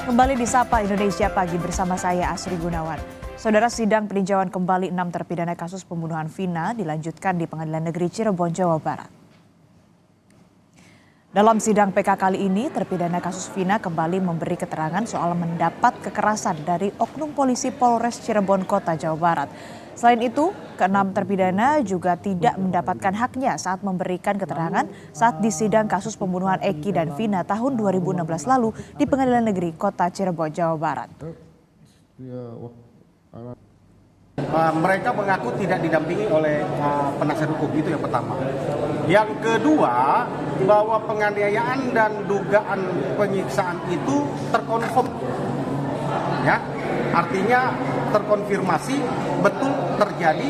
Kembali di Sapa Indonesia Pagi bersama saya Asri Gunawan. Saudara, sidang peninjauan kembali 6 terpidana kasus pembunuhan Vina dilanjutkan di Pengadilan Negeri Cirebon, Jawa Barat. Dalam sidang PK kali ini, terpidana kasus Vina kembali memberi keterangan soal mendapat kekerasan dari oknum polisi Polres Cirebon Kota, Jawa Barat. Selain itu, keenam terpidana juga tidak mendapatkan haknya saat memberikan keterangan saat di sidang kasus pembunuhan Eki dan Vina tahun 2016 lalu di Pengadilan Negeri Kota Cirebon, Jawa Barat. Mereka mengaku tidak didampingi oleh penasihat hukum, itu yang pertama. Yang kedua, bahwa penganiayaan dan dugaan penyiksaan itu terkonfirm, ya, artinya terkonfirmasi betul terjadi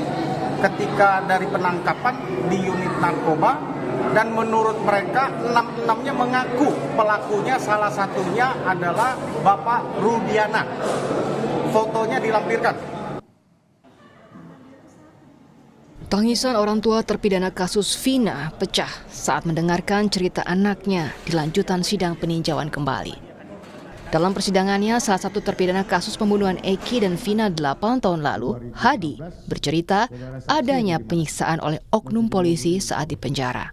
ketika dari penangkapan di unit narkoba, dan menurut mereka enam-enamnya mengaku pelakunya salah satunya adalah Bapak Rudiana. Fotonya dilampirkan. Tangisan orang tua terpidana kasus Vina pecah saat mendengarkan cerita anaknya di lanjutan sidang peninjauan kembali. Dalam persidangannya, salah satu terpidana kasus pembunuhan Eki dan Vina 8 tahun lalu, Hadi, bercerita adanya penyiksaan oleh oknum polisi saat di penjara.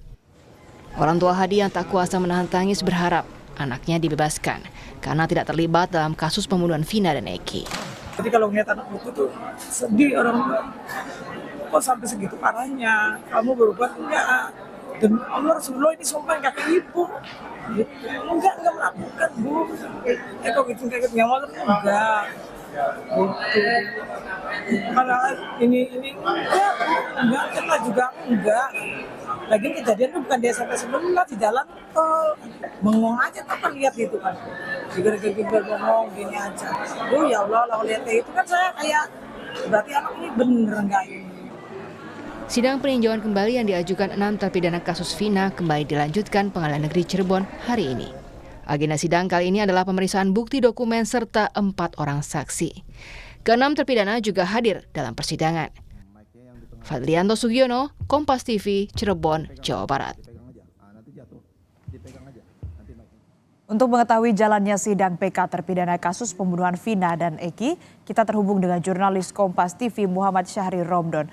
Orang tua Hadi yang tak kuasa menahan tangis berharap anaknya dibebaskan karena tidak terlibat dalam kasus pembunuhan Vina dan Eki. Jadi kalau ngeliat anak buku tuh sedih orang tua. Kok sampai segitu parahnya? Kamu berubah enggak? Dan Allah Rasulullah ini sumpah kakek ibu. Gitu. Enggak melakukan, Bu. Kok gitu kakek yang mau enggak. Gitu. Malah ini enggak kena juga enggak. Lagi kejadian itu bukan di SMP sebelah, di jalan tol. Bengong aja apa lihat gitu kan. Diger-ger bengong gini aja. Oh ya Allah, kalau lihat itu kan saya kayak berarti anak ini bener enggak ini. Sidang peninjauan kembali yang diajukan 6 terpidana kasus Vina kembali dilanjutkan Pengadilan Negeri Cirebon hari ini. Agenda sidang kali ini adalah pemeriksaan bukti dokumen serta 4 orang saksi. Keenam terpidana juga hadir dalam persidangan. Fadlianto Sugiono, Kompas TV, Cirebon, Jawa Barat. Untuk mengetahui jalannya sidang PK terpidana kasus pembunuhan Vina dan Eki, kita terhubung dengan jurnalis Kompas TV Muhammad Syahri Romdon.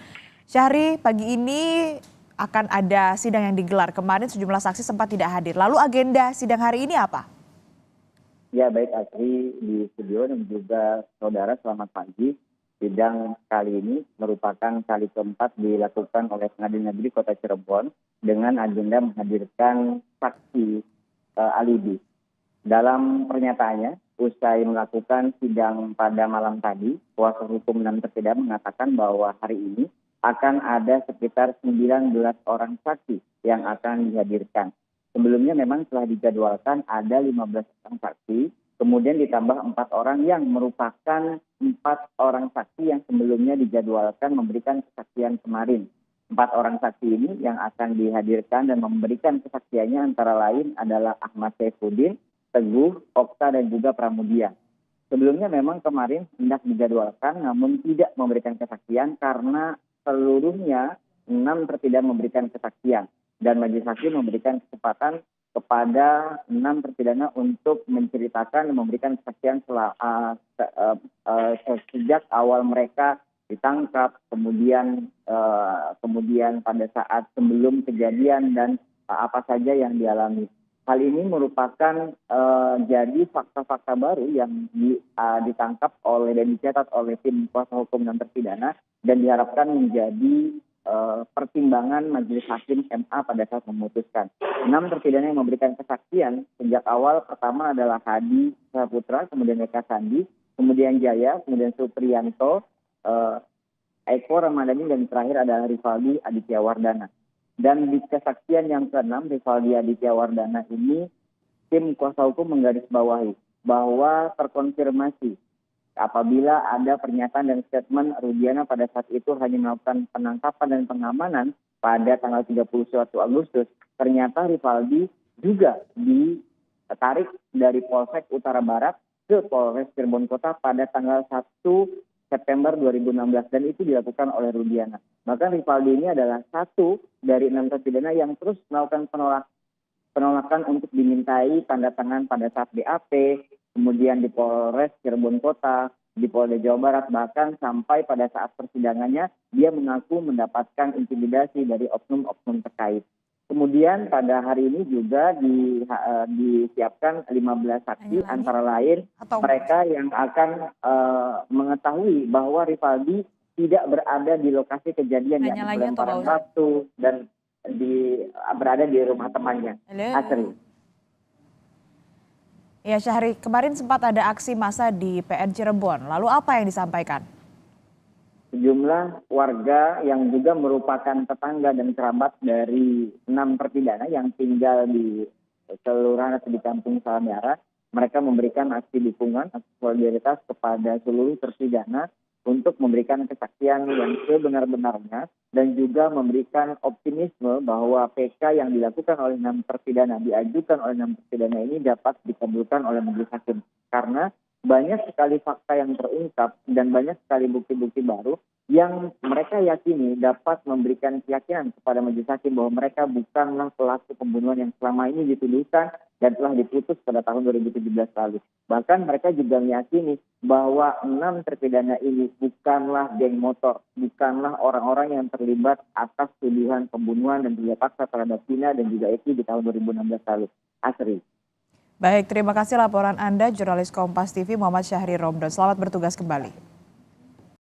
Syahri, pagi ini akan ada sidang yang digelar. Kemarin sejumlah saksi sempat tidak hadir. Lalu agenda sidang hari ini apa? Ya, baik Asri di studio dan juga saudara, selamat pagi. Sidang kali ini merupakan kali keempat dilakukan oleh Pengadilan Negeri Kota Cirebon dengan agenda menghadirkan saksi alibi. Dalam pernyataannya, usai melakukan sidang pada malam tadi, kuasa hukum 6 terpidana mengatakan bahwa hari ini akan ada sekitar 19 orang saksi yang akan dihadirkan. Sebelumnya memang telah dijadwalkan ada 15 orang saksi, kemudian ditambah 4 orang yang merupakan 4 orang saksi yang sebelumnya dijadwalkan memberikan kesaksian kemarin. 4 orang saksi ini yang akan dihadirkan dan memberikan kesaksiannya antara lain adalah Ahmad Saifuddin, Teguh, Okta, dan juga Pramudia. Sebelumnya memang kemarin hendak dijadwalkan namun tidak memberikan kesaksian karena seluruhnya 6 terpidana memberikan kesaksian dan majelis hakim memberikan kesempatan kepada 6 terpidana untuk menceritakan dan memberikan kesaksian sejak awal mereka ditangkap, kemudian pada saat sebelum kejadian dan apa saja yang dialami. Hal ini merupakan jadi fakta-fakta baru yang ditangkap oleh dan dicatat oleh tim kuasa hukum dan terpidana dan diharapkan menjadi pertimbangan majelis hakim MA pada saat memutuskan. 6 terpidana yang memberikan kesaksian sejak awal pertama adalah Hadi Saputra, kemudian Eka Sandi, kemudian Jaya, kemudian Supriyanto, Eko Ramadhani, dan terakhir adalah Rivaldi Aditya Wardana. Dan di kesaksian yang ke-6, Rivaldi Aditya Wardana ini, tim kuasa hukum menggarisbawahi bahwa terkonfirmasi apabila ada pernyataan dan statement Rudiana pada saat itu hanya melakukan penangkapan dan pengamanan pada tanggal 31 Agustus, ternyata Rivaldi juga ditarik dari Polsek Utara Barat ke Polres Cirebon Kota pada tanggal 1 September 2016 dan itu dilakukan oleh Rudiana. Maka Rivaldi ini adalah satu dari 6 terpidana yang terus melakukan penolakan untuk dimintai tanda tangan pada saat BAP, kemudian di Polres Cirebon Kota, di Polda Jawa Barat, bahkan sampai pada saat persidangannya dia mengaku mendapatkan intimidasi dari oknum-oknum terkait. Kemudian pada hari ini juga disiapkan 15 saksi, antara lain mereka yang akan mengetahui bahwa Rivaldi tidak berada di lokasi kejadian yang berlemparan batu dan berada di rumah temannya. Asri. Ya Syahri, kemarin sempat ada aksi massa di PN Cirebon. Lalu apa yang disampaikan? Sejumlah warga yang juga merupakan tetangga dan kerabat dari 6 terpidana yang tinggal di kelurahan atau di Kampung Salamiara, mereka memberikan aksi dukungan, aksi solidaritas kepada seluruh terpidana untuk memberikan kesaksian yang sebenar-benarnya dan juga memberikan optimisme bahwa PK yang dilakukan oleh 6 terpidana, diajukan oleh 6 terpidana ini dapat dikabulkan oleh majelis hakim. Karena banyak sekali fakta yang terungkap dan banyak sekali bukti-bukti baru yang mereka yakini dapat memberikan keyakinan kepada majelis hakim bahwa mereka bukanlah pelaku pembunuhan yang selama ini dituduhkan dan telah diputus pada tahun 2017 lalu. Bahkan mereka juga meyakini bahwa 6 terpidana ini bukanlah geng motor, bukanlah orang-orang yang terlibat atas tuduhan pembunuhan dan juga paksa terhadap Vina dan juga Eki di tahun 2016 lalu. Asri. Baik, terima kasih laporan Anda, jurnalis Kompas TV Muhammad Syahri Romdon. Selamat bertugas kembali.